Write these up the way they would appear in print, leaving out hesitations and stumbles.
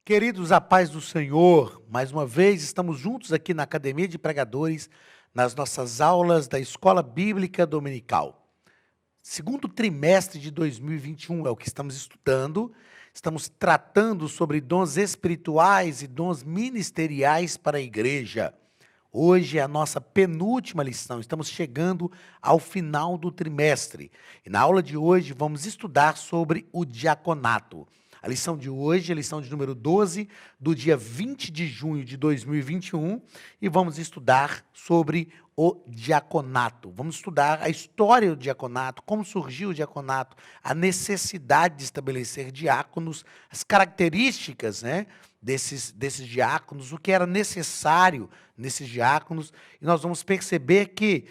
Queridos, a paz do Senhor, mais uma vez estamos juntos aqui na Academia de Pregadores, nas nossas aulas da Escola Bíblica Dominical. Segundo trimestre de 2021 é o que estamos estudando, estamos tratando sobre dons espirituais e dons ministeriais para a igreja. Hoje é a nossa penúltima lição, estamos chegando ao final do trimestre. E na aula de hoje vamos estudar sobre o diaconato. A lição de hoje é a lição de número 12, do dia 20 de junho de 2021, e vamos estudar sobre o diaconato. Vamos estudar a história do diaconato, como surgiu o diaconato, a necessidade de estabelecer diáconos, as características, desses diáconos, o que era necessário nesses diáconos, e nós vamos perceber que,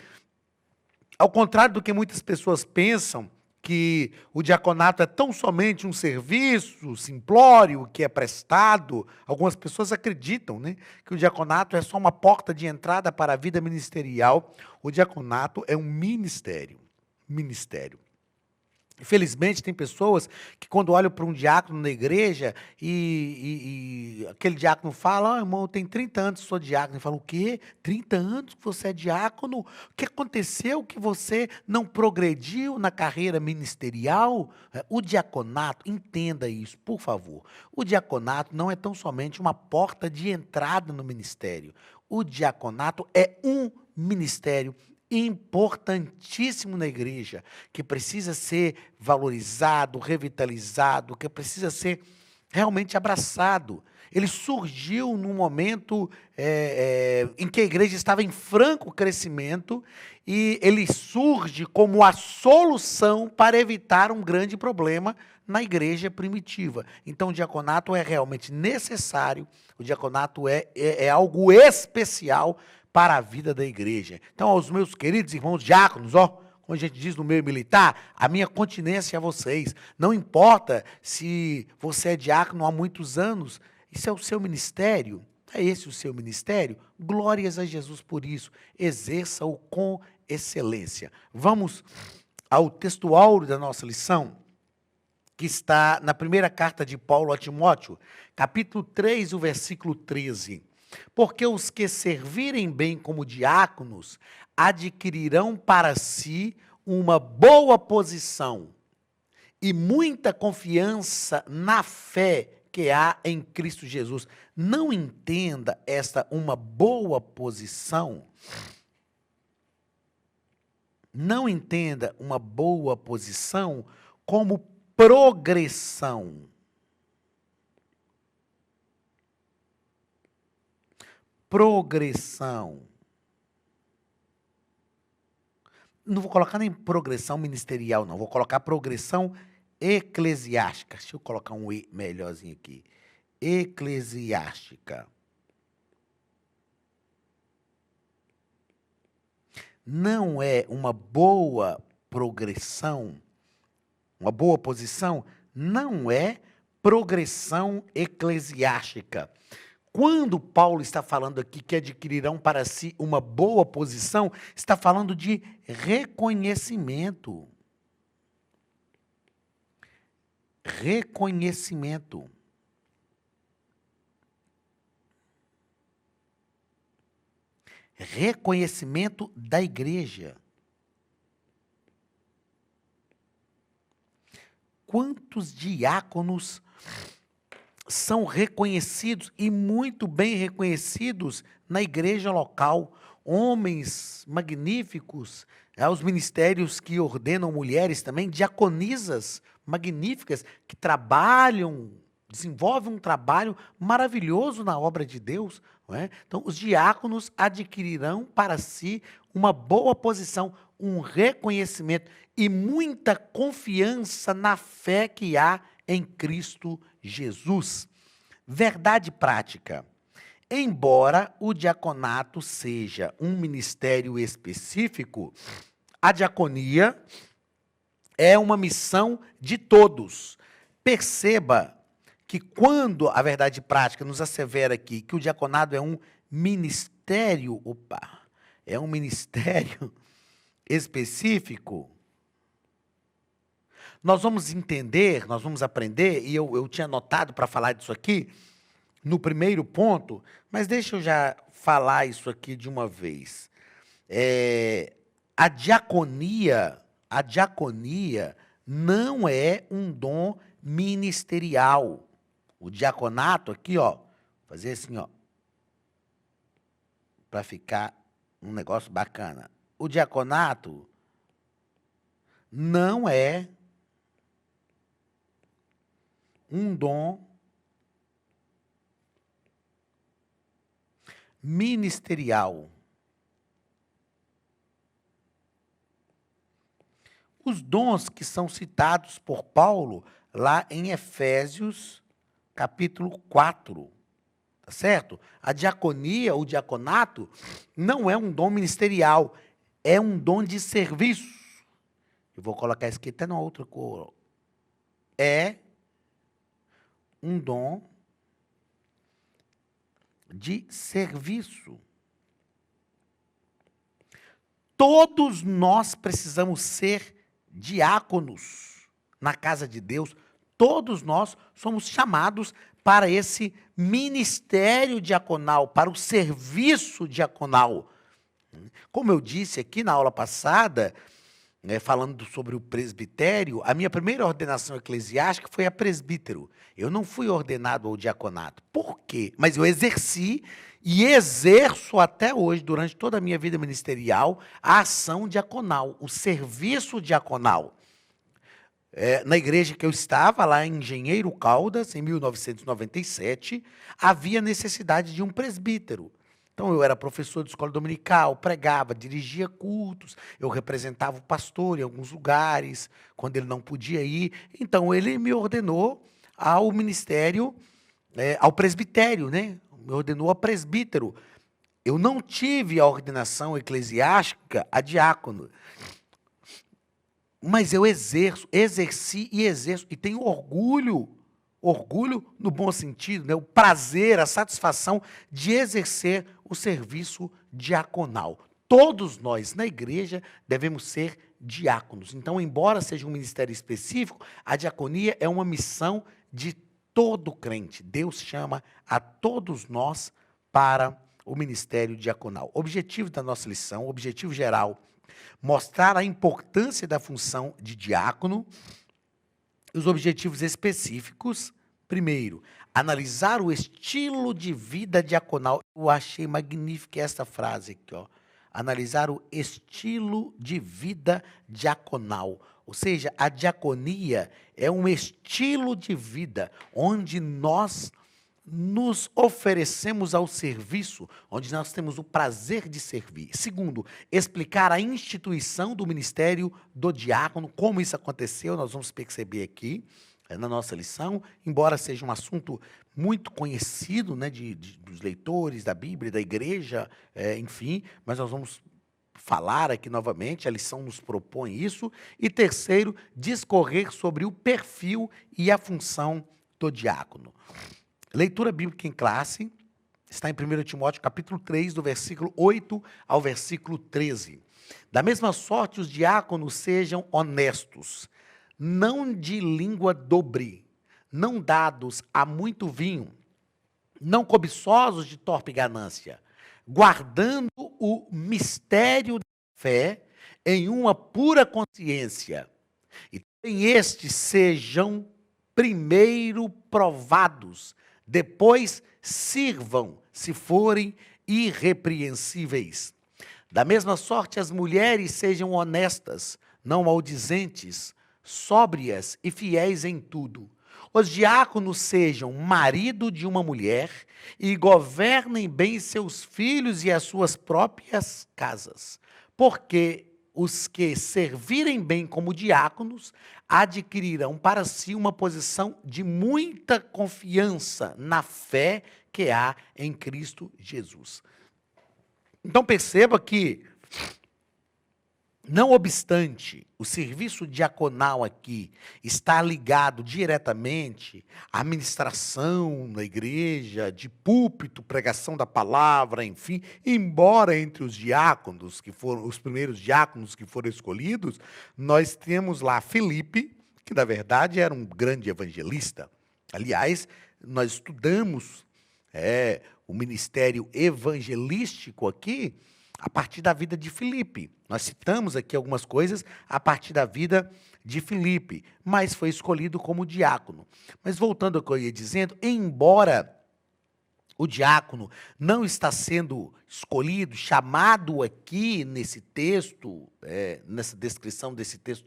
ao contrário do que muitas pessoas pensam, que o diaconato é tão somente um serviço simplório que é prestado, algumas pessoas acreditam, que o diaconato é só uma porta de entrada para a vida ministerial. O diaconato é um ministério. Infelizmente, tem pessoas que quando olham para um diácono na igreja e aquele diácono fala, irmão, eu tenho 30 anos que sou diácono. E fala, o quê? 30 anos que você é diácono? O que aconteceu que você não progrediu na carreira ministerial? O diaconato, entenda isso, por favor. O diaconato não é tão somente uma porta de entrada no ministério. O diaconato é um ministério importantíssimo na igreja, que precisa ser valorizado, revitalizado, que precisa ser realmente abraçado. Ele surgiu num momento em que a igreja estava em franco crescimento e ele surge como a solução para evitar um grande problema na igreja primitiva. Então, o diaconato é realmente necessário, o diaconato é algo especial para a vida da igreja. Então, aos meus queridos irmãos diáconos, como a gente diz no meio militar, a minha continência a vocês. Não importa se você é diácono há muitos anos, isso é o seu ministério, é esse o seu ministério? Glórias a Jesus por isso, exerça-o com excelência. Vamos ao texto áureo da nossa lição, que está na primeira carta de Paulo a Timóteo, capítulo 3, o versículo 13. Porque os que servirem bem como diáconos adquirirão para si uma boa posição e muita confiança na fé que há em Cristo Jesus. Não entenda esta uma boa posição. Não entenda uma boa posição como progressão. Progressão. Não vou colocar nem progressão ministerial, não. Vou colocar progressão eclesiástica. Deixa eu colocar um E melhorzinho aqui. Eclesiástica. Não é uma boa progressão, uma boa posição, não é progressão eclesiástica. Quando Paulo está falando aqui que adquirirão para si uma boa posição, está falando de reconhecimento. Reconhecimento. Reconhecimento da igreja. Quantos diáconos são reconhecidos e muito bem reconhecidos na igreja local, homens magníficos, os ministérios que ordenam mulheres também, diaconisas magníficas, que trabalham, desenvolvem um trabalho maravilhoso na obra de Deus. Não é? Então, os diáconos adquirirão para si uma boa posição, um reconhecimento e muita confiança na fé que há em Cristo Jesus. Verdade prática. Embora o diaconato seja um ministério específico, a diaconia é uma missão de todos. Perceba que quando a verdade prática nos assevera aqui que o diaconado é um ministério, é um ministério específico, nós vamos entender, nós vamos aprender, e eu tinha anotado para falar disso aqui, no primeiro ponto, mas deixa eu já falar isso aqui de uma vez. A diaconia não é um dom ministerial. O diaconato aqui, ó, fazer assim, ó, para ficar um negócio bacana. O diaconato não é um dom ministerial. Os dons que são citados por Paulo lá em Efésios, capítulo 4, tá certo? A diaconia, o diaconato, não é um dom ministerial, é um dom de serviço. Eu vou colocar isso aqui até na outra cor. É um dom de serviço. Todos nós precisamos ser diáconos na casa de Deus. Todos nós somos chamados para esse ministério diaconal, para o serviço diaconal. Como eu disse aqui na aula passada, falando sobre o presbitério, a minha primeira ordenação eclesiástica foi a presbítero. Eu não fui ordenado ao diaconato. Por quê? Mas eu exerci e exerço até hoje, durante toda a minha vida ministerial, a ação diaconal, o serviço diaconal. Na igreja que eu estava, lá em Engenheiro Caldas, em 1997, havia necessidade de um presbítero. Então, eu era professor de escola dominical, pregava, dirigia cultos, eu representava o pastor em alguns lugares, quando ele não podia ir. Então, ele me ordenou ao ministério, ao presbitério, né? Me ordenou a presbítero. Eu não tive a ordenação eclesiástica a diácono, mas eu exerci e exerço, e tenho orgulho no bom sentido, né? O prazer, a satisfação de exercer o serviço diaconal. Todos nós, na igreja, devemos ser diáconos. Então, embora seja um ministério específico, a diaconia é uma missão de todo crente. Deus chama a todos nós para o ministério diaconal. Objetivo da nossa lição, objetivo geral, mostrar a importância da função de diácono. Os objetivos específicos, primeiro, analisar o estilo de vida diaconal. Eu achei magnífica essa frase aqui, ó. Analisar o estilo de vida diaconal. Ou seja, a diaconia é um estilo de vida onde nós nos oferecemos ao serviço, onde nós temos o prazer de servir. Segundo, explicar a instituição do ministério do diácono, como isso aconteceu, nós vamos perceber aqui na nossa lição, embora seja um assunto muito conhecido, né, dos leitores da Bíblia, da igreja, enfim, mas nós vamos falar aqui novamente, a lição nos propõe isso. E terceiro, discorrer sobre o perfil e a função do diácono. Leitura bíblica em classe, está em 1 Timóteo, capítulo 3, do versículo 8 ao versículo 13. Da mesma sorte, os diáconos sejam honestos, não de língua dobre, não dados a muito vinho, não cobiçosos de torpe ganância, guardando o mistério da fé em uma pura consciência. E também estes sejam primeiro provados, depois sirvam, se forem irrepreensíveis. Da mesma sorte, as mulheres sejam honestas, não maldizentes, sóbrias e fiéis em tudo. Os diáconos sejam marido de uma mulher e governem bem seus filhos e as suas próprias casas, porque os que servirem bem como diáconos adquirirão para si uma posição de muita confiança na fé que há em Cristo Jesus. Então perceba que, não obstante o serviço diaconal aqui está ligado diretamente à ministração na igreja, de púlpito, pregação da palavra, enfim, embora entre os diáconos, que foram os primeiros diáconos que foram escolhidos, nós temos lá Filipe, que na verdade era um grande evangelista. Aliás, nós estudamos o ministério evangelístico aqui, a partir da vida de Filipe. Nós citamos aqui algumas coisas a partir da vida de Filipe, mas foi escolhido como diácono. Mas voltando ao que eu ia dizendo, embora o diácono não está sendo escolhido, chamado aqui nesse texto, nessa descrição desse texto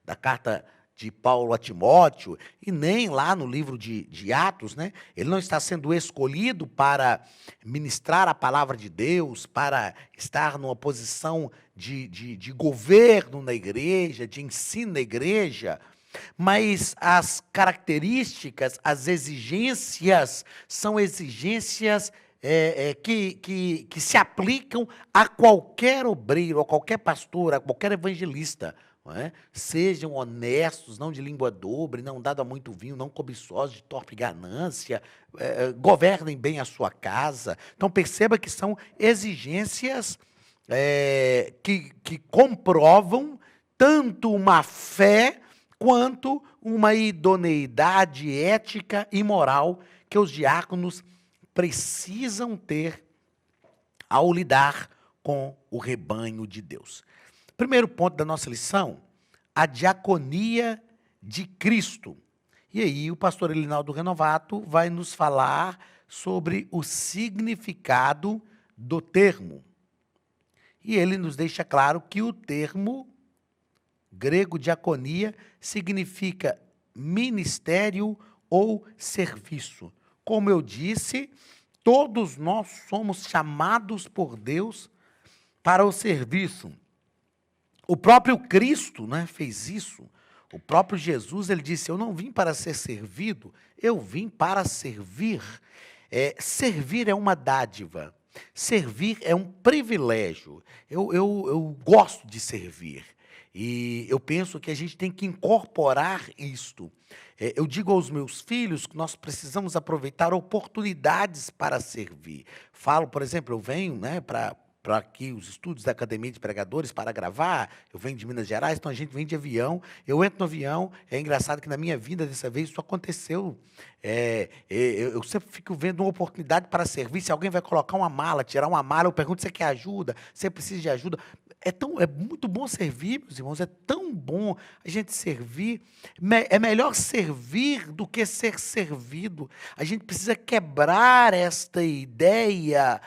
da carta de Paulo a Timóteo, e nem lá no livro de Atos, né? Ele não está sendo escolhido para ministrar a palavra de Deus, para estar numa posição de governo na igreja, de ensino na igreja, mas as características, as exigências, são exigências que se aplicam a qualquer obreiro, a qualquer pastor, a qualquer evangelista. Não é? Sejam honestos, não de língua dobre, não dado a muito vinho, não cobiçosos de torpe ganância, governem bem a sua casa. Então, perceba que são exigências que comprovam tanto uma fé quanto uma idoneidade ética e moral que os diáconos precisam ter ao lidar com o rebanho de Deus. Primeiro ponto da nossa lição, a diaconia de Cristo. E aí o pastor Elinaldo Renovato vai nos falar sobre o significado do termo. E ele nos deixa claro que o termo grego diaconia significa ministério ou serviço. Como eu disse, todos nós somos chamados por Deus para o serviço. O próprio Cristo, né, fez isso. O próprio Jesus, ele disse, eu não vim para ser servido, eu vim para servir. Servir é uma dádiva. Servir é um privilégio. Eu gosto de servir. E eu penso que a gente tem que incorporar isto. Eu digo aos meus filhos que nós precisamos aproveitar oportunidades para servir. Falo, por exemplo, eu venho, né, para aqui os estúdios da Academia de Pregadores para gravar, eu venho de Minas Gerais, então a gente vem de avião, eu entro no avião, é engraçado que na minha vinda dessa vez isso aconteceu, eu sempre fico vendo uma oportunidade para servir, se alguém vai colocar uma mala, tirar uma mala, eu pergunto se você quer ajuda, se você precisa de ajuda, é muito bom servir, meus irmãos, é tão bom a gente servir, é melhor servir do que ser servido, a gente precisa quebrar esta ideia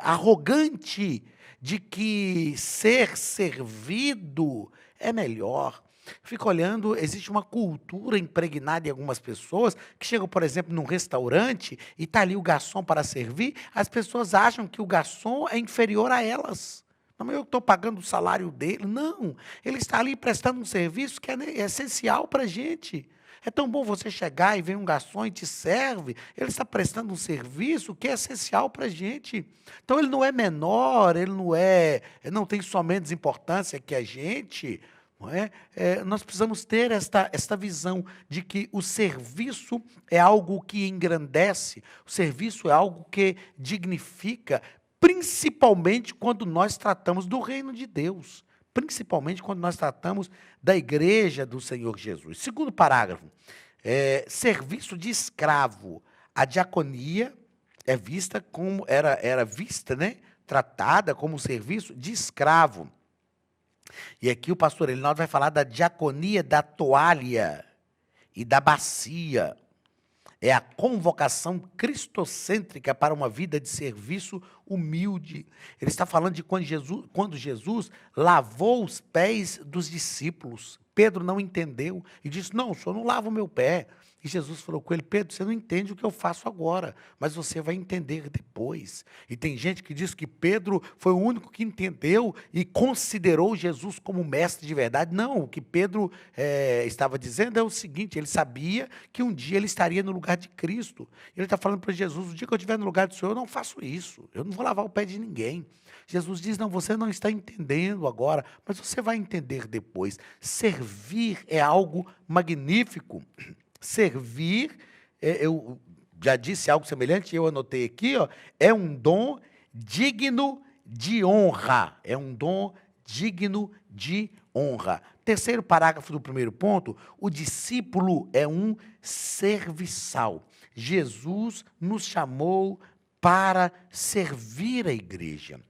arrogante de que ser servido é melhor. Fico olhando, existe uma cultura impregnada em algumas pessoas que chegam, por exemplo, num restaurante e está ali o garçom para servir, as pessoas acham que o garçom é inferior a elas. Não, eu estou pagando o salário dele. Não, ele está ali prestando um serviço que é essencial para a gente. É tão bom você chegar e ver um garçom e te serve, ele está prestando um serviço que é essencial para a gente. Então, ele não é menor, ele não tem só menos importância que a gente. Não é? Nós precisamos ter esta visão de que o serviço é algo que engrandece, o serviço é algo que dignifica, principalmente quando nós tratamos do reino de Deus. Principalmente quando nós tratamos da igreja do Senhor Jesus. Segundo parágrafo, serviço de escravo. A diaconia é vista como, era vista, né, tratada como serviço de escravo. E aqui o pastor Elinaldo vai falar da diaconia da toalha e da bacia. É a convocação cristocêntrica para uma vida de serviço humilde. Ele está falando de quando Jesus lavou os pés dos discípulos. Pedro não entendeu e disse, não, o senhor não lava o meu pé. E Jesus falou com ele, Pedro, você não entende o que eu faço agora, mas você vai entender depois. E tem gente que diz que Pedro foi o único que entendeu e considerou Jesus como mestre de verdade. Não, o que Pedro estava dizendo é o seguinte, ele sabia que um dia ele estaria no lugar de Cristo. Ele está falando para Jesus, o dia que eu estiver no lugar do Senhor, eu não faço isso, eu não vou lavar o pé de ninguém. Jesus diz, não, você não está entendendo agora, mas você vai entender depois. Servir é algo magnífico. Servir, eu já disse algo semelhante, eu anotei aqui, ó, é um dom digno de honra. É um dom digno de honra. Terceiro parágrafo do primeiro ponto, o discípulo é um serviçal. Jesus nos chamou para servir a igreja.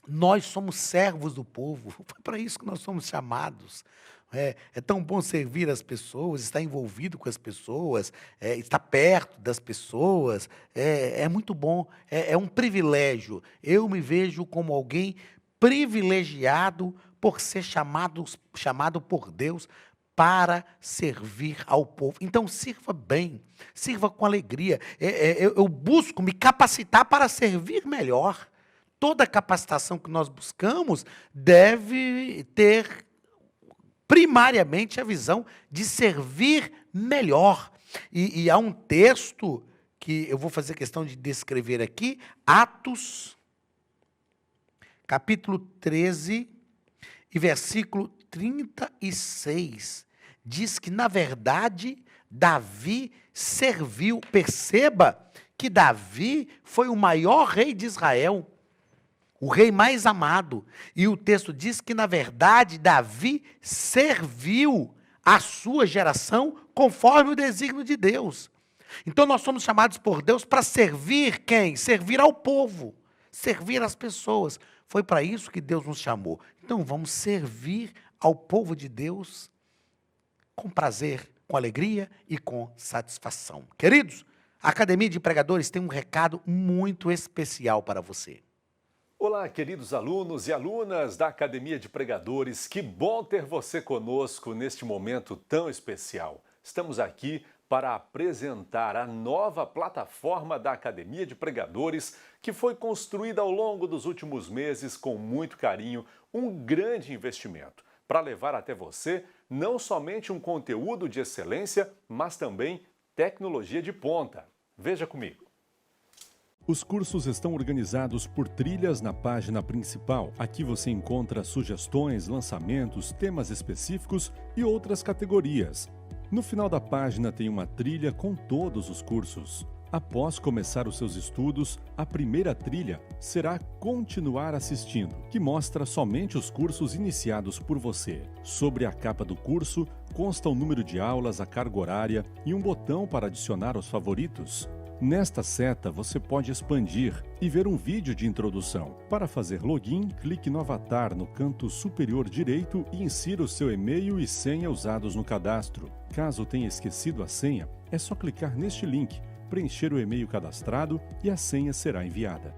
Nós somos servos do povo, foi para isso que nós somos chamados. É tão bom servir as pessoas, estar envolvido com as pessoas, estar perto das pessoas, é muito bom, é um privilégio. Eu me vejo como alguém privilegiado por ser chamado por Deus para servir ao povo. Então, sirva bem, sirva com alegria. Eu busco me capacitar para servir melhor. Toda capacitação que nós buscamos deve ter primariamente a visão de servir melhor. E há um texto que eu vou fazer questão de descrever aqui, Atos, capítulo 13, e versículo 36, diz que, na verdade, Davi serviu. Perceba que Davi foi o maior rei de Israel, o rei mais amado. E o texto diz que, na verdade, Davi serviu a sua geração conforme o desígnio de Deus. Então, nós somos chamados por Deus para servir quem? Servir ao povo, servir as pessoas. Foi para isso que Deus nos chamou. Então, vamos servir ao povo de Deus com prazer, com alegria e com satisfação. Queridos, a Academia de Pregadores tem um recado muito especial para você. Olá, queridos alunos e alunas da Academia de Pregadores, que bom ter você conosco neste momento tão especial. Estamos aqui para apresentar a nova plataforma da Academia de Pregadores, que foi construída ao longo dos últimos meses com muito carinho, um grande investimento, para levar até você não somente um conteúdo de excelência, mas também tecnologia de ponta. Veja comigo. Os cursos estão organizados por trilhas na página principal. Aqui você encontra sugestões, lançamentos, temas específicos e outras categorias. No final da página tem uma trilha com todos os cursos. Após começar os seus estudos, a primeira trilha será Continuar assistindo, que mostra somente os cursos iniciados por você. Sobre a capa do curso, consta o número de aulas, a carga horária e um botão para adicionar aos favoritos. Nesta seta, você pode expandir e ver um vídeo de introdução. Para fazer login, clique no avatar no canto superior direito e insira o seu e-mail e senha usados no cadastro. Caso tenha esquecido a senha, é só clicar neste link, preencher o e-mail cadastrado e a senha será enviada.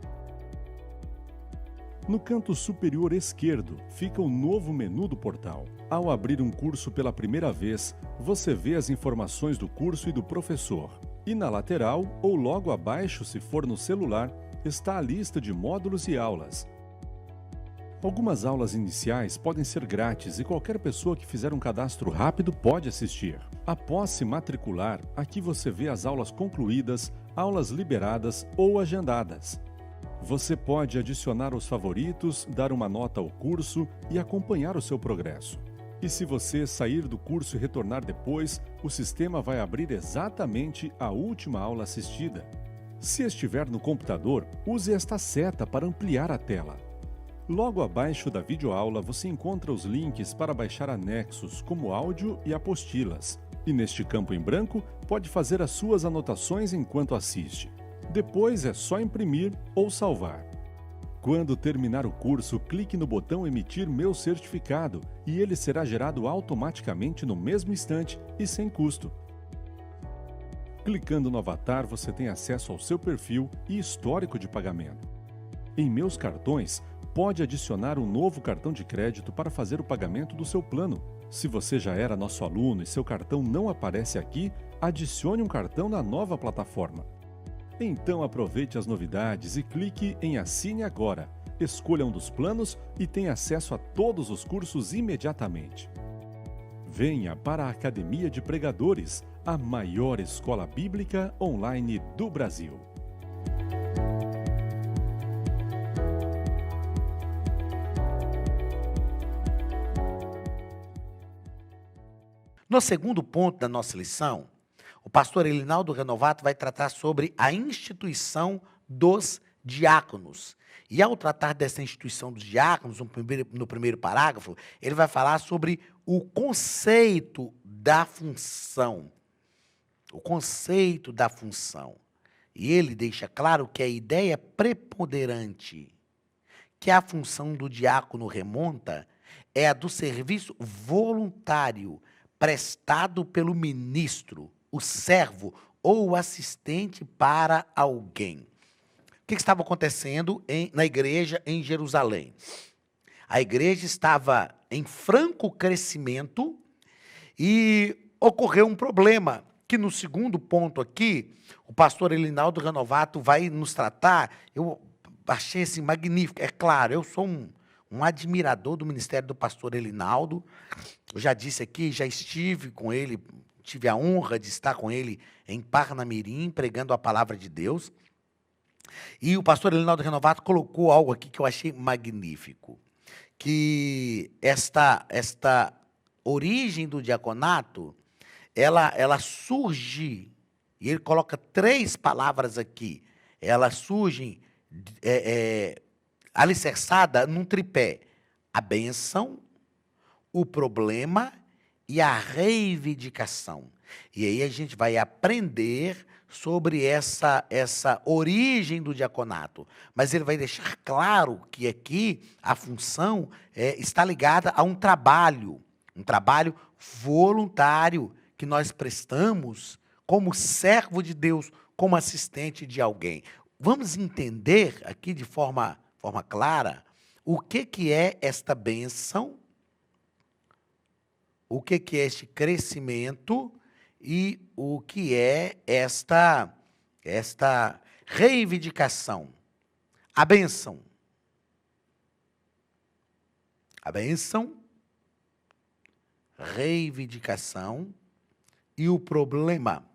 No canto superior esquerdo fica o novo menu do portal. Ao abrir um curso pela primeira vez, você vê as informações do curso e do professor. E na lateral, ou logo abaixo, se for no celular, está a lista de módulos e aulas. Algumas aulas iniciais podem ser grátis e qualquer pessoa que fizer um cadastro rápido pode assistir. Após se matricular, aqui você vê as aulas concluídas, aulas liberadas ou agendadas. Você pode adicionar os favoritos, dar uma nota ao curso e acompanhar o seu progresso. E se você sair do curso e retornar depois, o sistema vai abrir exatamente a última aula assistida. Se estiver no computador, use esta seta para ampliar a tela. Logo abaixo da videoaula você encontra os links para baixar anexos, como áudio e apostilas. E neste campo em branco, pode fazer as suas anotações enquanto assiste. Depois é só imprimir ou salvar. Quando terminar o curso, clique no botão Emitir meu certificado e ele será gerado automaticamente no mesmo instante e sem custo. Clicando no avatar, você tem acesso ao seu perfil e histórico de pagamento. Em Meus Cartões, pode adicionar um novo cartão de crédito para fazer o pagamento do seu plano. Se você já era nosso aluno e seu cartão não aparece aqui, adicione um cartão na nova plataforma. Então aproveite as novidades e clique em Assine Agora. Escolha um dos planos e tenha acesso a todos os cursos imediatamente. Venha para a Academia de Pregadores, a maior escola bíblica online do Brasil. No segundo ponto da nossa lição, o pastor Elinaldo Renovato vai tratar sobre a instituição dos diáconos. E ao tratar dessa instituição dos diáconos, no primeiro parágrafo, ele vai falar sobre o conceito da função. O conceito da função. E ele deixa claro que a ideia preponderante que a função do diácono remonta é a do serviço voluntário prestado pelo ministro, o servo ou o assistente para alguém. O que estava acontecendo na igreja em Jerusalém? A igreja estava em franco crescimento e ocorreu um problema, que no segundo ponto aqui, o pastor Elinaldo Renovato vai nos tratar. Eu achei assim, magnífico. É claro, eu sou um admirador do ministério do pastor Elinaldo. Eu já disse aqui, já estive com ele, tive a honra de estar com ele em Parnamirim, pregando a palavra de Deus. E o pastor Elinaldo Renovato colocou algo aqui que eu achei magnífico, que esta origem do diaconato, ela surge, e ele coloca 3 palavras aqui, elas surgem alicerçada num tripé: a bênção, o problema e a reivindicação. E aí a gente vai aprender sobre essa origem do diaconato. Mas ele vai deixar claro que aqui a função está ligada a um trabalho voluntário que nós prestamos como servo de Deus, como assistente de alguém. Vamos entender aqui de forma clara o que é esta bênção, o que é este crescimento e o que é esta reivindicação. A bênção, reivindicação e o problema.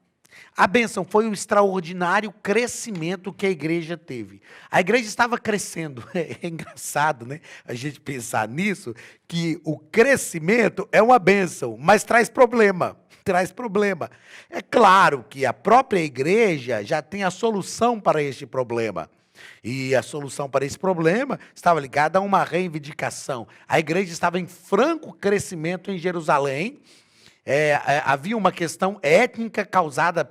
A bênção foi o extraordinário crescimento que a igreja teve. A igreja estava crescendo. É engraçado, né? A gente pensar nisso, que o crescimento é uma bênção, mas traz problema. É claro que a própria igreja já tem a solução para este problema. E a solução para esse problema estava ligada a uma reivindicação. A igreja estava em franco crescimento em Jerusalém. Havia uma questão étnica causada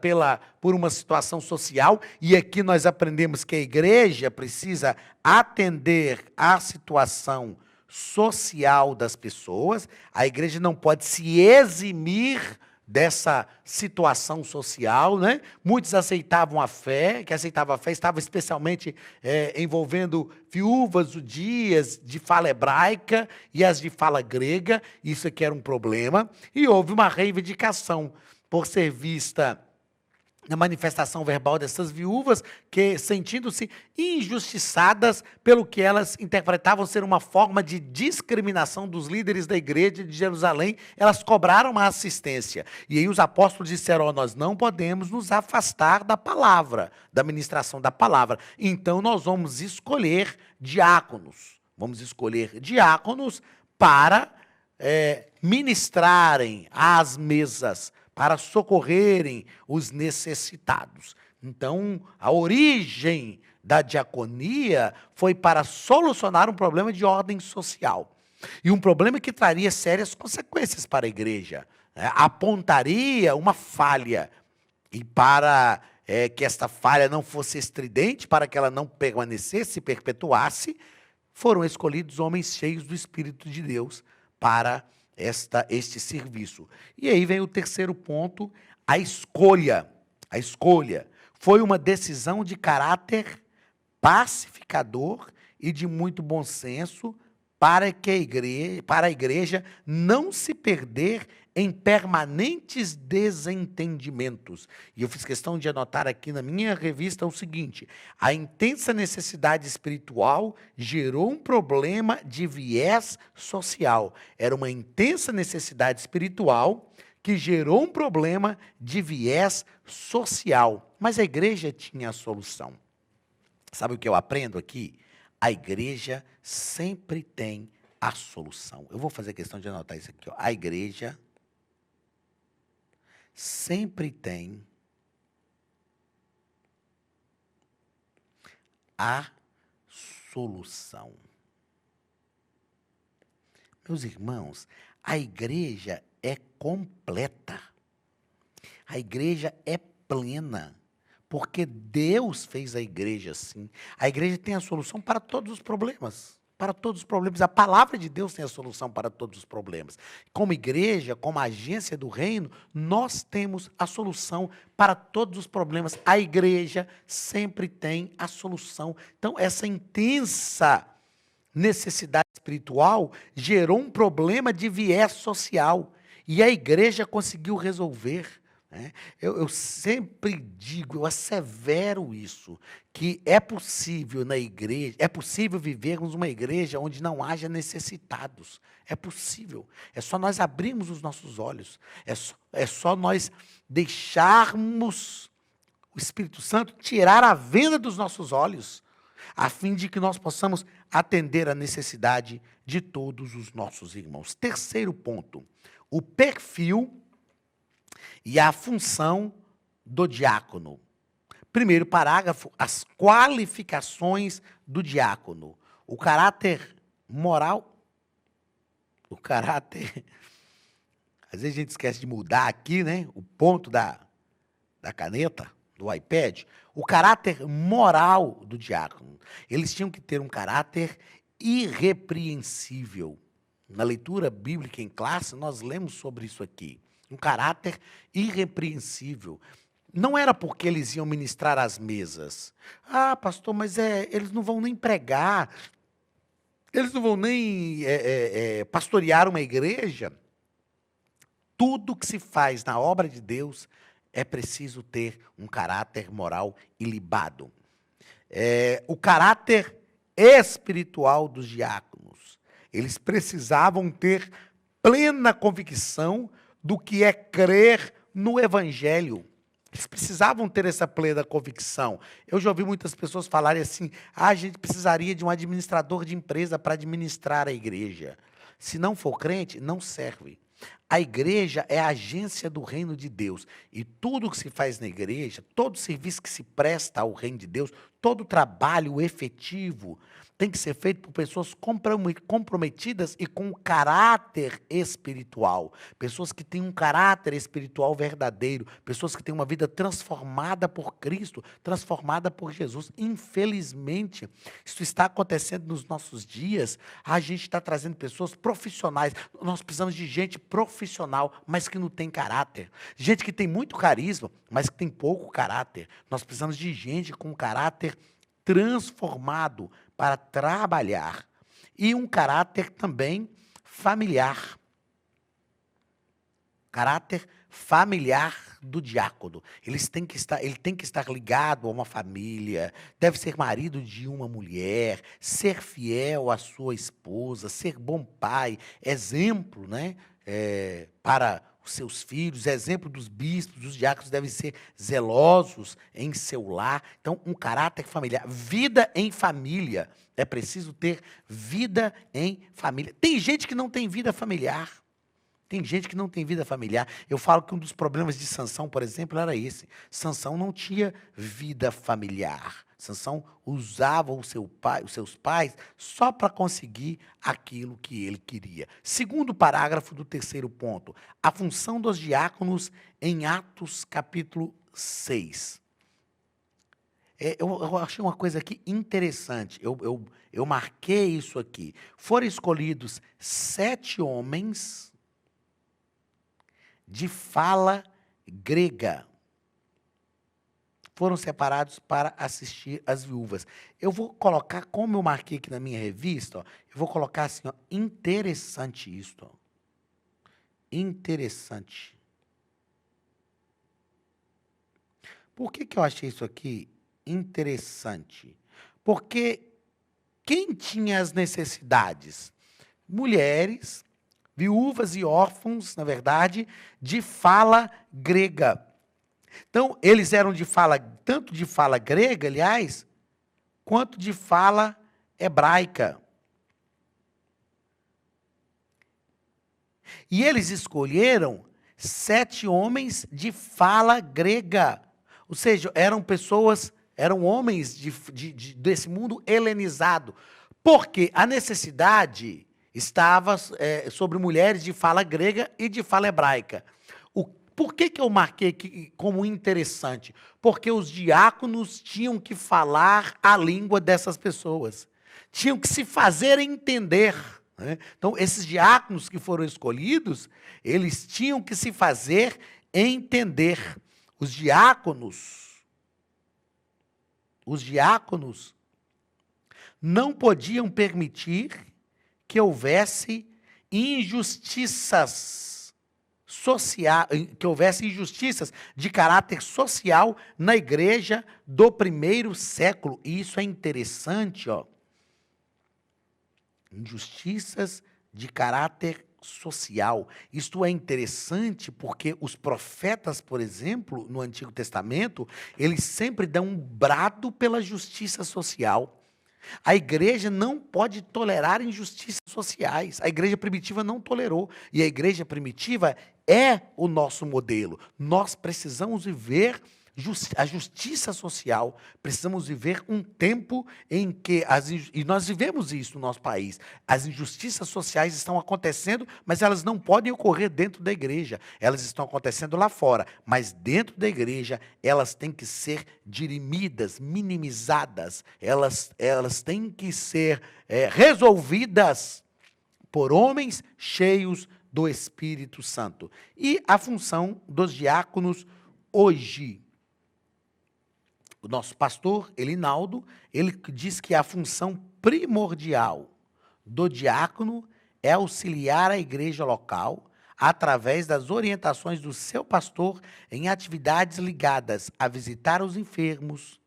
por uma situação social, e aqui nós aprendemos que a igreja precisa atender à situação social das pessoas. A igreja não pode se eximir dessa situação social, né? Muitos aceitavam a fé, estava especialmente envolvendo viúvas judias de fala hebraica e as de fala grega. Isso aqui era um problema, e houve uma reivindicação por ser vista na manifestação verbal dessas viúvas, que, sentindo-se injustiçadas pelo que elas interpretavam ser uma forma de discriminação dos líderes da igreja de Jerusalém, elas cobraram uma assistência. E aí os apóstolos disseram: nós não podemos nos afastar da palavra, da ministração da palavra. Então nós vamos escolher diáconos. Para ministrarem às mesas, para socorrerem os necessitados. Então, a origem da diaconia foi para solucionar um problema de ordem social. E um problema que traria sérias consequências para a igreja, né? Apontaria uma falha. E para que esta falha não fosse estridente, para que ela não permanecesse, perpetuasse, foram escolhidos homens cheios do Espírito de Deus para este serviço. E aí vem o terceiro ponto: a escolha. A escolha foi uma decisão de caráter pacificador e de muito bom senso para a igreja não se perder em permanentes desentendimentos. E eu fiz questão de anotar aqui na minha revista o seguinte: a intensa necessidade espiritual gerou um problema de viés social. Era uma intensa necessidade espiritual que gerou um problema de viés social. Mas a igreja tinha a solução. Sabe o que eu aprendo aqui? A igreja sempre tem a solução. Eu vou fazer questão de anotar isso aqui, ó. A igreja sempre tem a solução. Meus irmãos, a igreja é completa. A igreja é plena. Porque Deus fez a igreja assim. A igreja tem a solução para todos os problemas. Para todos os problemas. A palavra de Deus tem a solução para todos os problemas. Como igreja, como agência do reino, nós temos a solução para todos os problemas. A igreja sempre tem a solução. Então, essa intensa necessidade espiritual gerou um problema de viés social. E a igreja conseguiu resolver. Eu sempre digo, eu assevero isso, que é possível na igreja, é possível vivermos uma igreja onde não haja necessitados. É possível. É só nós abrirmos os nossos olhos. É só nós deixarmos o Espírito Santo tirar a venda dos nossos olhos, a fim de que nós possamos atender a necessidade de todos os nossos irmãos. Terceiro ponto, o perfil e a função do diácono. Primeiro parágrafo, as qualificações do diácono. O caráter moral, o caráter... Às vezes a gente esquece de mudar aqui, né? O ponto da caneta, do iPad. O caráter moral do diácono. Eles tinham que ter um caráter irrepreensível. Na leitura bíblica em classe, nós lemos sobre isso aqui. Um caráter irrepreensível. Não era porque eles iam ministrar às mesas. Ah, pastor, mas eles não vão nem pregar. Eles não vão nem pastorear uma igreja. Tudo que se faz na obra de Deus é preciso ter um caráter moral ilibado. O caráter espiritual dos diáconos. Eles precisavam ter plena convicção do que é crer no Evangelho. Eles precisavam ter essa plena convicção. Eu já ouvi muitas pessoas falarem assim, a gente precisaria de um administrador de empresa para administrar a igreja. Se não for crente, não serve. A igreja é a agência do reino de Deus. E tudo que se faz na igreja, todo serviço que se presta ao reino de Deus, todo trabalho efetivo, tem que ser feito por pessoas comprometidas e com caráter espiritual. Pessoas que têm um caráter espiritual verdadeiro. Pessoas que têm uma vida transformada por Cristo, transformada por Jesus. Infelizmente, isso está acontecendo nos nossos dias. A gente está trazendo pessoas profissionais. Nós precisamos de gente profissional, mas que não tem caráter. Gente que tem muito carisma, mas que tem pouco caráter. Nós precisamos de gente com caráter transformado para trabalhar. E um caráter também familiar. Caráter familiar do diácono. Ele tem que estar ligado a uma família, deve ser marido de uma mulher, ser fiel à sua esposa, ser bom pai, exemplo, né, para os seus filhos, exemplo dos bispos, dos diáconos devem ser zelosos em seu lar. Então, um caráter familiar. Vida em família. É preciso ter vida em família. Tem gente que não tem vida familiar. Tem gente que não tem vida familiar. Eu falo que um dos problemas de Sansão, por exemplo, era esse. Sansão não tinha vida familiar. Sansão usava os seus pais só para conseguir aquilo que ele queria. Segundo parágrafo do terceiro ponto, a função dos diáconos em Atos capítulo 6. Eu achei uma coisa aqui interessante, eu marquei isso aqui. Foram escolhidos 7 homens de fala grega. Foram separados para assistir as viúvas. Eu vou colocar, como eu marquei aqui na minha revista, ó, eu vou colocar assim, ó, interessante isso. Ó. Interessante. Por que eu achei isso aqui interessante? Porque quem tinha as necessidades? Mulheres, viúvas e órfãos, na verdade, de fala grega. Então, eles eram tanto de fala grega, aliás, quanto de fala hebraica. E eles escolheram 7 homens de fala grega. Ou seja, eram homens desse mundo helenizado. Porque a necessidade estava sobre mulheres de fala grega e de fala hebraica. Por que eu marquei aqui como interessante? Porque os diáconos tinham que falar a língua dessas pessoas. Tinham que se fazer entender, né? Então, esses diáconos que foram escolhidos, eles tinham que se fazer entender. Os diáconos não podiam permitir que houvesse injustiças de caráter social na igreja do primeiro século. E isso é interessante, ó. Injustiças de caráter social. Isto é interessante porque os profetas, por exemplo, no Antigo Testamento, eles sempre dão um brado pela justiça social. A igreja não pode tolerar injustiças sociais. A igreja primitiva não tolerou. E a igreja primitiva é o nosso modelo. Nós precisamos viver a justiça social. Precisamos viver um tempo em que, e nós vivemos isso no nosso país, as injustiças sociais estão acontecendo, mas elas não podem ocorrer dentro da igreja. Elas estão acontecendo lá fora, mas dentro da igreja elas têm que ser dirimidas, minimizadas. Elas têm que ser resolvidas por homens cheios do Espírito Santo. E a função dos diáconos hoje. O nosso pastor, Elinaldo, ele diz que a função primordial do diácono é auxiliar a igreja local através das orientações do seu pastor em atividades ligadas a visitar os enfermos,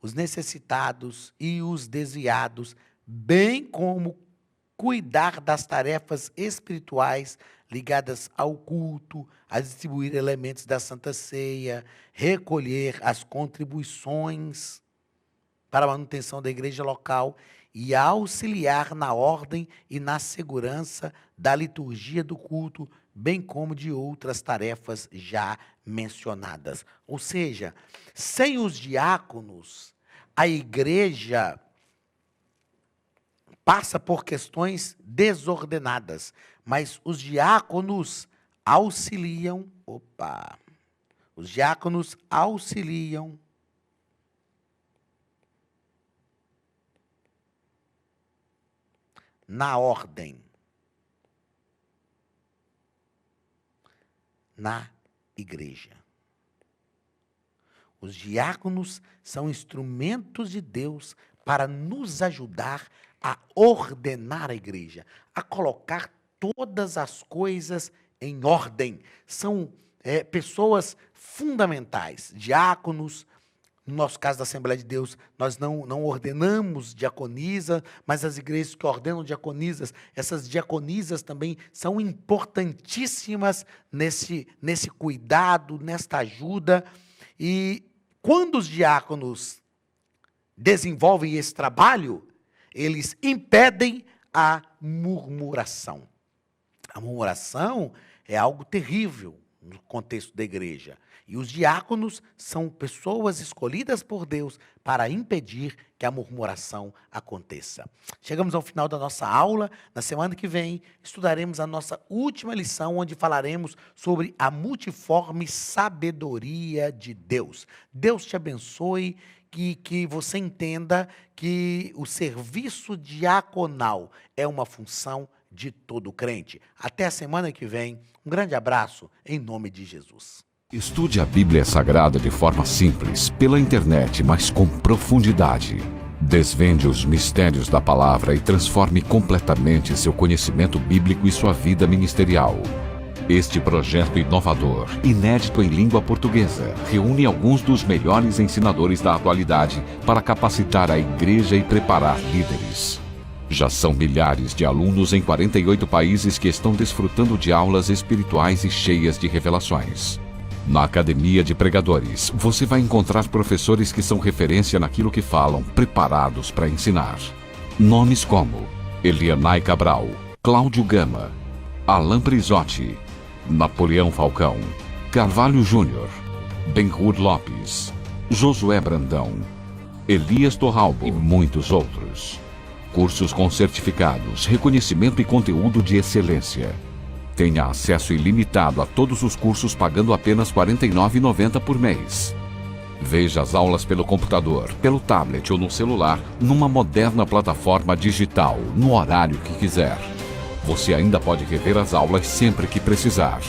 os necessitados e os desviados, bem como cuidar das tarefas espirituais ligadas ao culto, a distribuir elementos da Santa Ceia, recolher as contribuições para a manutenção da igreja local e auxiliar na ordem e na segurança da liturgia do culto, bem como de outras tarefas já mencionadas. Ou seja, sem os diáconos, a igreja passa por questões desordenadas, mas os diáconos auxiliam, na ordem, na igreja. Os diáconos são instrumentos de Deus para nos ajudar a ordenar a igreja, a colocar todas as coisas em ordem. São pessoas fundamentais, diáconos. No nosso caso da Assembleia de Deus, nós não ordenamos diaconisa, mas as igrejas que ordenam diaconisas, essas diaconisas também são importantíssimas nesse cuidado, nesta ajuda. E quando os diáconos desenvolvem esse trabalho, eles impedem a murmuração. A murmuração é algo terrível no contexto da igreja. E os diáconos são pessoas escolhidas por Deus para impedir que a murmuração aconteça. Chegamos ao final da nossa aula. Na semana que vem, estudaremos a nossa última lição, onde falaremos sobre a multiforme sabedoria de Deus. Deus te abençoe, que você entenda que o serviço diaconal é uma função de todo crente. Até a semana que vem. Um grande abraço, em nome de Jesus. Estude a Bíblia Sagrada de forma simples, pela internet, mas com profundidade. Desvende os mistérios da palavra e transforme completamente seu conhecimento bíblico e sua vida ministerial. Este projeto inovador, inédito em língua portuguesa, reúne alguns dos melhores ensinadores da atualidade para capacitar a igreja e preparar líderes. Já são milhares de alunos em 48 países que estão desfrutando de aulas espirituais e cheias de revelações. Na Academia de Pregadores, você vai encontrar professores que são referência naquilo que falam, preparados para ensinar. Nomes como Elianai Cabral, Cláudio Gama, Alain Prisotti, Napoleão Falcão, Carvalho Júnior, Benhur Lopes, Josué Brandão, Elias Torralbo e muitos outros. Cursos com certificados, reconhecimento e conteúdo de excelência. Tenha acesso ilimitado a todos os cursos pagando apenas R$ 49,90 por mês. Veja as aulas pelo computador, pelo tablet ou no celular, numa moderna plataforma digital, no horário que quiser. Você ainda pode rever as aulas sempre que precisar.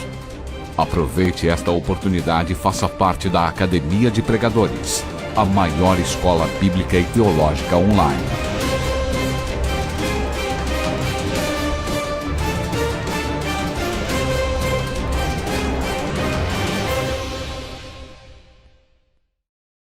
Aproveite esta oportunidade e faça parte da Academia de Pregadores, a maior escola bíblica e teológica online.